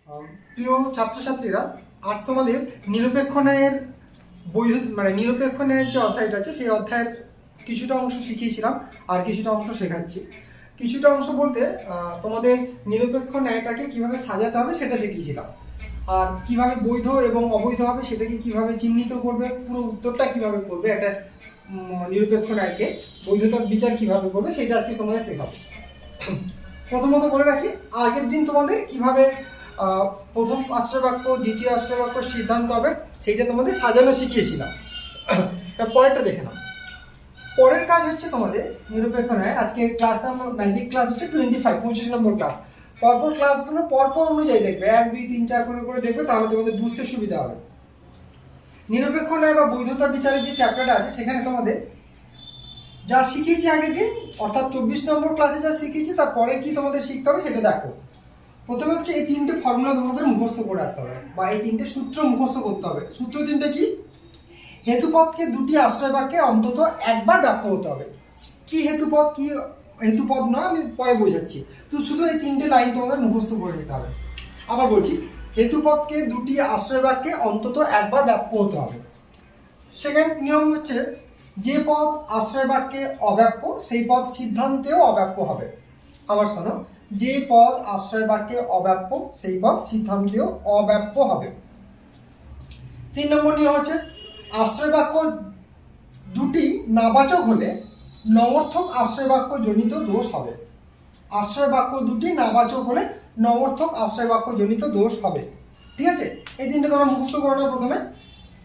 প্রিয় ছাত্রছাত্রীরা, আজ তোমাদের নিরপেক্ষ ন্যায়ের নিরপেক্ষ ন্যায়ের যে অধ্যায়টা আছে সেই অধ্যায়ের কিছুটা অংশ শিখিয়েছিলাম আর কিছুটা অংশ শেখাচ্ছি। কিছুটা অংশ বলতে তোমাদের নিরপেক্ষ ন্যায়টাকে কিভাবে সাজাতে হবে সেটা শিখিয়েছিলাম, আর কিভাবে বৈধ এবং অবৈধ হবে সেটাকে কিভাবে চিহ্নিত করবে, পুরো উত্তরটা কিভাবে করবে, একটা নিরপেক্ষ ন্যায়কে বৈধতার বিচার কিভাবে করবে সেটা আজকে তোমাদের শেখাবো। প্রথমত বলে রাখি, আগের দিন তোমাদের কিভাবে প্রথম আশ্রয় বাক্য, দ্বিতীয় আশ্রয় বাক্য সিদ্ধান্ত হবে সেইটা তোমাদের সাজানো শিখিয়েছিলাম। পরেরটা দেখে নাও। পরের কাজ হচ্ছে তোমাদের নিরপেক্ষ ন্যায়। আজকে ক্লাস নাম্বার ম্যাজিক ক্লাস হচ্ছে 25 নম্বর ক্লাস। পরপর ক্লাসগুলো পরপর অনুযায়ী দেখবে, 1 2 3 4 করে দেখবে, তাহলে তোমাদের বুঝতে সুবিধা হবে। নিরপেক্ষ ন্যায় বা বৈধতা বিচারের যে চ্যাপ্টারটা আছে সেখানে তোমাদের যা শিখিয়েছি আগের দিন, অর্থাৎ 24 নম্বর ক্লাসে যা শিখিয়েছি তারপরে কি তোমাদের শিখতে হবে সেটা দেখো। প্রথমে হচ্ছে এই 3টে ফর্মুলা তোমাদের মুখস্থ করে রাখতে হবে, বা এই 3টে সূত্র মুখস্থ করতে হবে। সূত্র 3টে কি? হেতুপদকে দুটি আশ্রয় বাক্যে অন্তত একবার ব্যাপ্য হতে হবে। কি হেতুপদ, কি হেতুপদ নয় আমি পরে বোঝাচ্ছি, তো শুধু এই 3টে লাইন তোমাদের মুখস্থ করে নিতে হবে। আবার বলছি, হেতুপদকে দুটি আশ্রয় বাক্যে অন্তত একবার ব্যাপ্য হতে হবে। সেকেন্ড নিয়ম হচ্ছে, যে পদ আশ্রয় বাক্যে অব্যাপ্য সেই পদ সিদ্ধান্তেও অব্যাপ্য হবে। আবার শোনো, যে পদ আশ্রয় বাক্যে অব্যাপ্য সেই পদ সিদ্ধান্তেও অব্যাপ্য হবে। 3 নম্বর নিয়ম হচ্ছে, আশ্রয় বাক্য দুটি নাবাচক হলে নমর্থক আশ্রয় বাক্য জনিত দোষ হবে। আশ্রয় বাক্য দুটি নাবাচক হলে নমর্থক আশ্রয় বাক্য জনিত দোষ হবে। ঠিক আছে, এই 3টে তোমরা মুখস্থ করে নাও। প্রথমে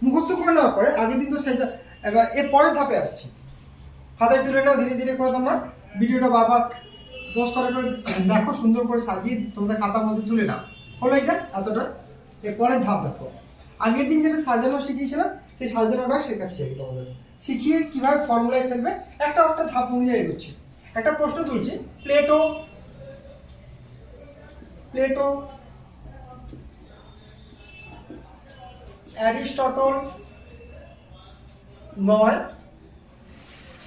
মুখস্থ করে নেওয়ার পরে আগের দিন তো সেটা, এবার এর পরের ধাপে আসছি। খাতায় তুলে নাও, ধীরে ধীরে করে তোমরা ভিডিওটা বারবার পোস্ট করে দেখো, সুন্দর করে সাজিয়ে তোমাদের খাতার মধ্যে তুলে নাও। হলো এটা এতটা। এর পরের ধাপ দেখো, আগের দিন যেটা সাজানো শিখিয়েছিলাম সেই সাজানোটা শেখাচ্ছি আমি তোমাদের, শিখিয়ে কিভাবে ফর্মুলায় ফেলবে একটা একটা ধাপ অনুযায়ী এগোচ্ছি। একটা প্রশ্ন তুলছি, প্লেটো অ্যারিস্টটল নয়,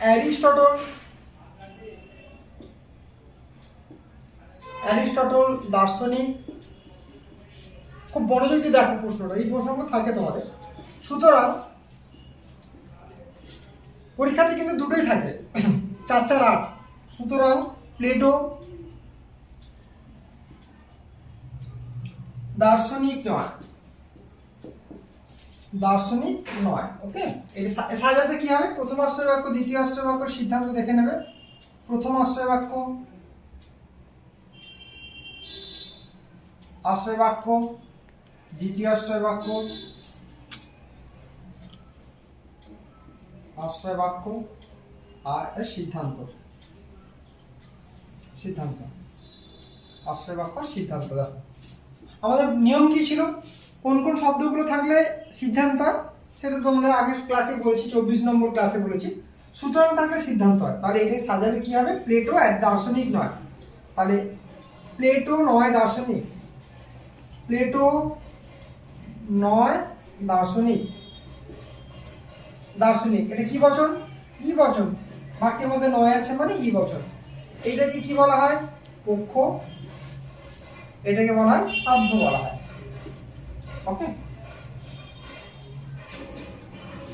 অ্যারিস্টটল দার্শনিক। খুব মনোযোগ দিয়ে দেখো প্রশ্নটা, এই প্রশ্নগুলো থাকে তোমাদের। সুতরাং পরীক্ষাতে কিন্তু দুটোই থাকে, 4 4 8। সুতরাং প্লেটো দার্শনিক নয়। ওকে, এটা সাজাতে কি হবে? প্রথম আশ্রয় বাক্য, দ্বিতীয় আশ্রয় বাক্য সিদ্ধান্ত দেখে নেবে। প্রথম আশ্রয় বাক্য, দ্বিতীয় আশ্রয় বাক্য, আর সিদ্ধান্ত। আশ্রয় বাক্য আর সিদ্ধান্ত। দেখো আমাদের নিয়ম কি ছিল, কোন কোন শব্দগুলো থাকলে সিদ্ধান্ত হয় সেটা তোমাদের আগের ক্লাসে বলেছি, 24 নম্বর ক্লাসে বলেছি। সুতরাং থাকলে সিদ্ধান্ত হয়, তাহলে এটাই সাজালে কি হবে? প্লেটো এক দার্শনিক নয়, তাহলে প্লেটো নয় দার্শনিক, দার্শনিক। এটা কি বচন? ই বচন। বাক্যের মধ্যে নয় আছে মানে ই বচন। এইটাকে কি বলা হয়? পক্ষ। এটাকে বলা হয় সাধ্য বলা হয়। ওকে,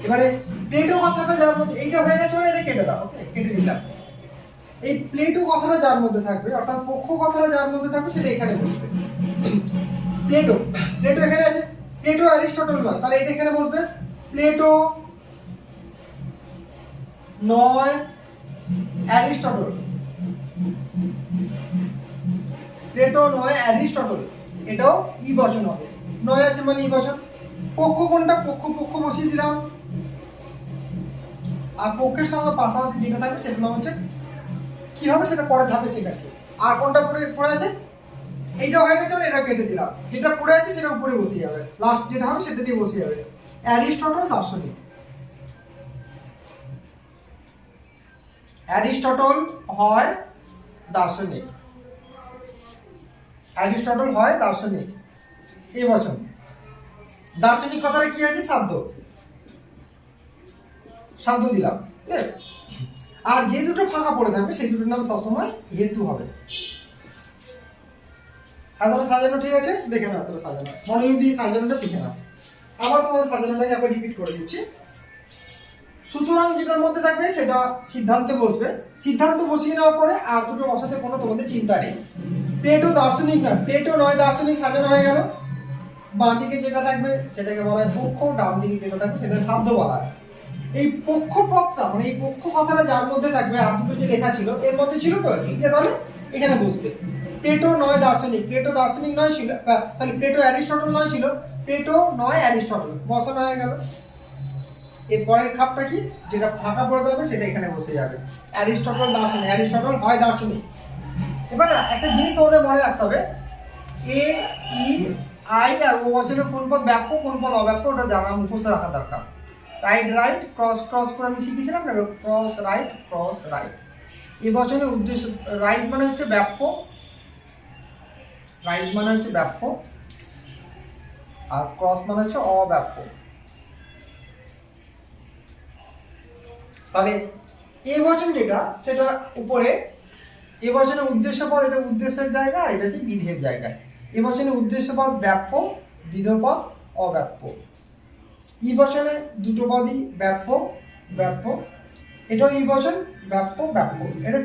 এবারে প্লেটো কথাটা যার মধ্যে, এইটা হয়ে গেছে মানে এটা কেটে দাও। ওকে, কেটে দিলাম। এই প্লেটো কথাটা যার মধ্যে থাকবে, অর্থাৎ পক্ষ কথাটা যার মধ্যে থাকবে সেটা এখানে বসবে। প্লেটো এখানে আছে, প্লেটো অ্যারিস্টটল নয়, তাহলে এটা এখানে বসবে। প্লেটো নয় অ্যারিস্টটল, এটাও ই বচন হবে। নয় আছে মানে ই বচন। পক্ষ কোনটা? পক্ষ বসিয়ে দিলাম, আর পক্ষের সঙ্গে পাশাপাশি যেটা থাকবে সেটা নাম হচ্ছে কি হবে সেটা পরের ধাপে শেখাচ্ছে। আর কোনটা পড়ে আছে? এইটা হয়ে গেছে মানে এটা কেটে দিলাম, যেটা পড়ে আছে সেটা উপরে বসিয়ে যাবে, লাস্ট যেটা হবে সেটা দিয়ে বসিয়ে যাবে। অ্যারিস্টটল দার্শনিক, অ্যারিস্টটল হয় দার্শনিক, এই বচন। দার্শনিক কথাটা কি আছে? সাধ্য দিলাম। আর যে দুটো ফাঁকা পড়ে থাকবে সেই দুটোর নাম সবসময় হেতু হবে। এতটা সাজানো ঠিক আছে, দেখে নাও এতটা সাজানো, মনোযোগ দিয়ে সাজানোটা শিখে নাও। আবার তোমাদের সাজানোটাকে আবার রিপিট করে দিচ্ছি। সুতরাং যেটার মধ্যে থাকবে সেটা সিদ্ধান্তে বসবে, সিদ্ধান্ত বসিয়ে নেওয়ার পরে আর দুটো বসাতে কোনো তোমাদের চিন্তা নেই। প্লেটো দার্শনিক না, প্লেটো নয় দার্শনিক সাজানো হয়ে গেল। বাঁ দিকে যেটা থাকবে সেটাকে বলা হয় পক্ষ, ডান দিকে যেটা থাকবে সেটা সাধ্য বলা হয়। এই পক্ষ পথটা মানে এই পক্ষ কথাটা যার মধ্যে থাকবে, আর দুটো যে লেখা ছিল এর মধ্যে ছিল তো, এইটা তাহলে এখানে বসবে। প্লেটো নয় দার্শনিক, প্লেটো দার্শনিক নয় ছিল, সরি প্লেটো অ্যারিস্টটল নয় ছিল, প্লেটো নয় অ্যারিস্টটল বসানো হয়ে গেল। এর পরের খাপটা কি, যেটা ফাঁকা পড়ে যাবে সেটা এখানে বসে যাবে। অ্যারিস্টটল দার্শনিক, অ্যারিস্টটল হয় দার্শনিক। এবার না একটা জিনিস তোমাদের মনে রাখতে হবে, এ ই আই আর ও বচনে কোন পদ ব্যাপ্য কোন পদ অব্যাপ্য ওটা জানা মুখস্থ রাখা দরকার। রাইট রাইট ক্রস ক্রস করে আমি শিখেছিলাম না, ক্রস রাইট ক্রস রাইট। এই বচনে উদ্দেশ্য, রাইট মানে হচ্ছে ব্যাপ্য, রাইট মানে হচ্ছে ব্যাপ্য, আর ক্রস মানে হচ্ছে অব্যাপ্য। তাহলে এই বচন যেটা সেটা উপরে, এই বচনে উদ্দেশ্য পদ, এটা উদ্দেশ্যের জায়গা আর এটা হচ্ছে বিধের জায়গা। এই বচনে উদ্দেশ্য পদ ব্যাপ্য, বিধ পদ অব্যাপ্য। ই বচনে দুটো পদই ব্যাপ্য ব্যাপ্য, এটাও ই বচন ব্যাপ্য ব্যাপ্য। এটা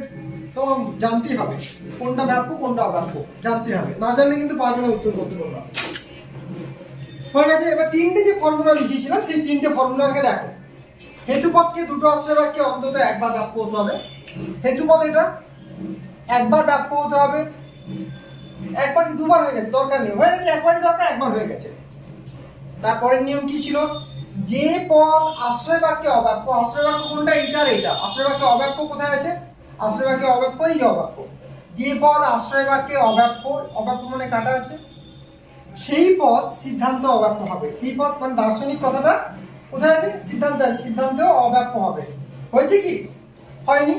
তোমার জানতেই হবে কোনটা ব্যাপ্য কোনটা অব্যাপ্য, জানতে হবে, না জানলে কিন্তু পারবে না উত্তর করতে পারবে না। হয়ে গেছে। এবার তিনটে যে ফর্মুলা লিখেছিলাম সেই তিনটে ফর্মুলাকে দেখো। হেতুপদকে দুটো আশ্রয় বাক্যে অন্তত একবার ব্যাপ্য হতে হবে। হেতুপদ এটা একবার ব্যাপ্য হতে হবে, একবার কি দুবার হয়ে গেছে দরকার নেই, হয়ে গেছে একবারই দরকার, একবার হয়ে গেছে। তারপরের নিয়ম কি ছিল, যে পদ আশ্রয় বাক্যে অব্যাপ্য, আশ্রয় বাক্য কোনটা, এইটা আর এইটা, আশ্রয় বাক্যে অব্যাপ্য কোথায় আছে, আশ্রয় বাক্যে অব্যাপ্য এই যে অব্যাপ্য, যে পদ আশ্রয় বাক্যে অব্যাপ্য, অব্যাপ্য মানে কাটা আছে, সেই পদ সিদ্ধান্ত অব্যাপ্য হবে। সেই পদ মানে দার্শনিক কথাটা কোথায় আছে, সিদ্ধান্ত আছে, সিদ্ধান্তেও অব্যাপ্য হবে। হয়েছে কি, হয়নি,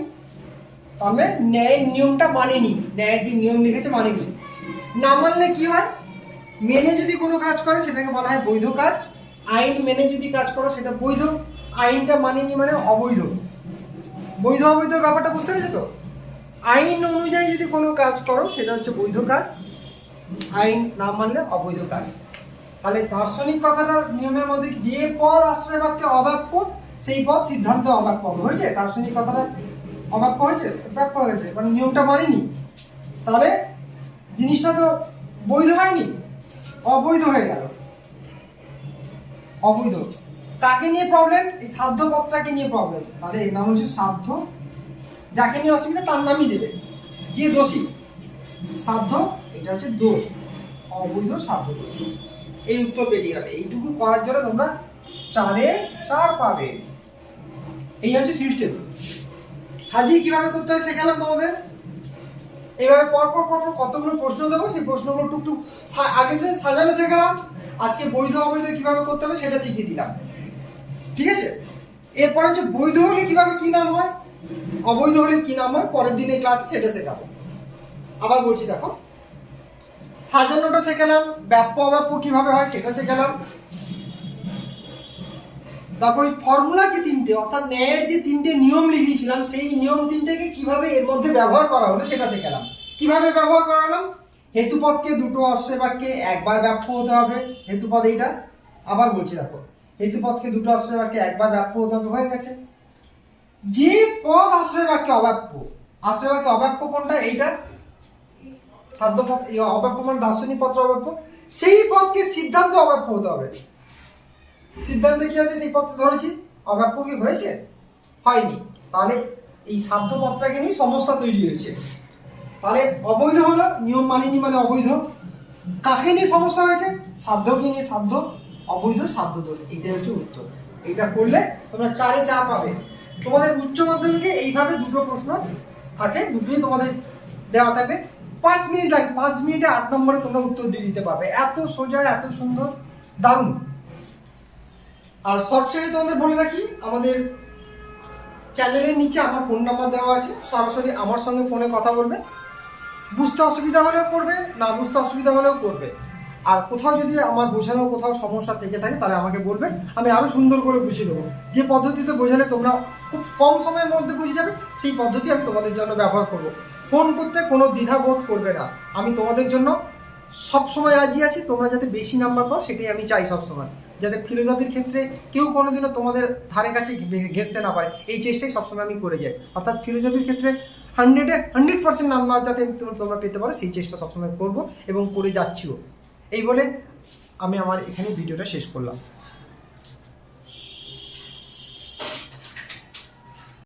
তবে ন্যায়ের নিয়মটা মানেনি, ন্যায়ের যে নিয়ম লিখেছে মানেনি। না মানলে কি হয়, মেনে যদি কোনো কাজ করে সেটাকে বলা হয় বৈধ কাজ, আইন মেনে যদি কাজ করো সেটা বৈধ, আইনটা মানেনি মানে অবৈধ। বৈধ অবৈধ ব্যাপারটা বুঝতে পেরেছো তো, আইন অনুযায়ী যদি কোনো কাজ করো সেটা হচ্ছে বৈধ কাজ, আইন না মানলে অবৈধ কাজ। তাহলে দার্শনিক কথাটার নিয়মের মধ্যে যে পদ আশ্রয় বাক্যে অব্যাপ্য সেই পদ সিদ্ধান্ত অব্যাপ্য হবে। হয়েছে, দার্শনিক কথাটা অব্যাপ্য হয়েছে, ব্যাপ্য হয়েছে, মানে নিয়মটা মানেনি, তাহলে জিনিসটা তো বৈধ হয়নি, অবৈধ হয়ে গেল, অবৈধ। তাকে নিয়ে প্রবলেম, এই সাধ্য পদটাকে নিয়ে প্রবলেম, তাহলে এর নাম হচ্ছে সাধ্য। যাকে নিয়ে অসুবিধা তার নামই দেবে, যে দোষী সাধ্য, এটা হচ্ছে দোষ, অবৈধ সাধ্য দোষ। এই উত্তর বেরিয়ে গেলে, এইটুকু করার জন্য তোমরা 4-এ 4 পাবে। এই হচ্ছে সিস্টেম। সাজিয়ে কিভাবে করতে হয় শেখালাম তোমাদের। এইভাবে পরপর পরপর কতগুলো প্রশ্ন দেবো, সেই প্রশ্নগুলো টুকটুক আগের দিন সাজানো শেখালাম, আজকে বৈধ অবৈধ কিভাবে করতে হবে সেটা শিখিয়ে দিলাম। ঠিক আছে, এরপরে হচ্ছে বৈধ হলে কিভাবে কি নাম হয়, অবৈধ হলে কি নাম হয়, পরের দিনে ক্লাসে সেটা শেখাবো। আবার বলছি দেখো, সাজানোটা শেখালাম, ব্যাপ্য অব্যাপ্য কিভাবে হয় সেটা শেখালাম, তারপর ফর্মুলা যে তিনটে অর্থাৎ ন্যায়ের যে তিনটে নিয়ম লিখিয়েছিলাম সেই নিয়ম তিনটেকে কিভাবে এর মধ্যে ব্যবহার করা হলো সেটা দেখালাম। কিভাবে ব্যবহার করালাম, হেতুপদকে দুটো আশ্রয় বাক্যে একবার ব্যাপ্য হতে হবে, হেতুপদ এইটা। আবার বলছি দেখো, হেতুপদকে দুটো আশ্রয় বাক্যে একবার ব্যাপ্য হতে হবে, হয়ে গেছে। যে পদ আশ্রয় বাক্যে অব্যাপ্য, আশ্রয় বাক্যে অব্যাপ্য কোনটা, এইটা সাধ্য পদ, অব্যাপ্য মানে দার্শনিক পত্র অব্যাপ্য, সেই পদকে সিদ্ধান্ত অব্যাপ্য হতে হবে। সিদ্ধান্তে কি আছে, সেই পদকে ধরেছি, অব্যাপ্য কি হয়েছে, হয়নি, তাহলে এই সাধ্য পদটাকে নিয়ে সমস্যা তৈরি হয়েছে। তাহলে অবৈধ হলো, নিয়ম মানিনি মানে অবৈধ। কাকে নিয়ে সমস্যা হয়েছে, সাধ্যকে নিয়ে, সাধ্য অবৈধ সাধ্য দোষ, এইটাই হচ্ছে উত্তর। এইটা করলে তোমরা 4-এ 4 পাবে। তোমাদের উচ্চ মাধ্যমিকে এইভাবে দুটো প্রশ্ন থাকে, দুটোই তোমাদের দেওয়া থাকবে, 5 মিনিট লাগে, 5 মিনিটে 8 নম্বরে তোমরা উত্তর দিয়ে দিতে পারবে। এত সোজা, এত সুন্দর, দারুণ। আর সবশেষে তোমাদের বলে রাখি, আমাদের চ্যানেলের নিচে আমার ফোন নাম্বার দেওয়া আছে, সরাসরি আমার সঙ্গে ফোনে কথা বলবে। বুঝতে অসুবিধা হলেও করবে, না বুঝতে অসুবিধা হলেও করবে। আর কোথাও যদি আমার বোঝানোর কোথাও সমস্যা থেকে থাকে তাহলে আমাকে বলবে, আমি আরও সুন্দর করে বুঝিয়ে দেবো। যে পদ্ধতিতে বোঝালে তোমরা খুব কম সময়ের মধ্যে বুঝে যাবে সেই পদ্ধতি আমি তোমাদের জন্য ব্যবহার করব। ফোন করতে কোনো দ্বিধাবোধ করবে না, আমি তোমাদের জন্য সবসময় রাজি আছি তোমরা যাতে বেশি নাম্বার পাও, সেটাই আমি চাই সবসময়, যাতে ফিলোসফির ক্ষেত্রে কেউ কোনোদিনও তোমাদের ধারে কাছে ঘেঁচতে না পারে, এই চেষ্টাই সবসময় আমি করে যাই। অর্থাৎ ফিলোসফির ক্ষেত্রে 100% নাম্বার যাতে তোমরা পেতে পারো, সেই চেষ্টা সবসময় করবো এবং করে যাচ্ছিও। এই বলে আমি আমার এখানে ভিডিওটা শেষ করলাম।